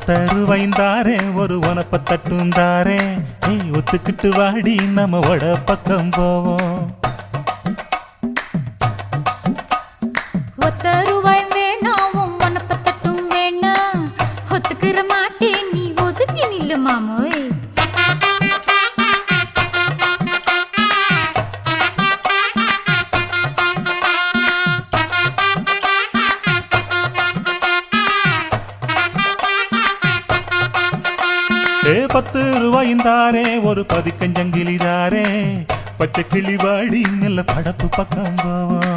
ஒத்தருவைந்தாரே ஒரு உனப்ப தட்டுந்தாரே ஒத்துக்கிட்டு வாடி நம்ம வட பக்கம் போவோம். ஒத்தருவாய் வேணாம் உனப்ப தட்டும் வேணாம் ஒத்துக்கிற மாட்டே நீ ஒதுங்கி நில்லு மாமோய். ₹10 ஒரு பதிக்கஞ்சங்கிலிதாரே பச்சை கிளி வாடி நல்ல படப்பு பக்கம் போவோம்.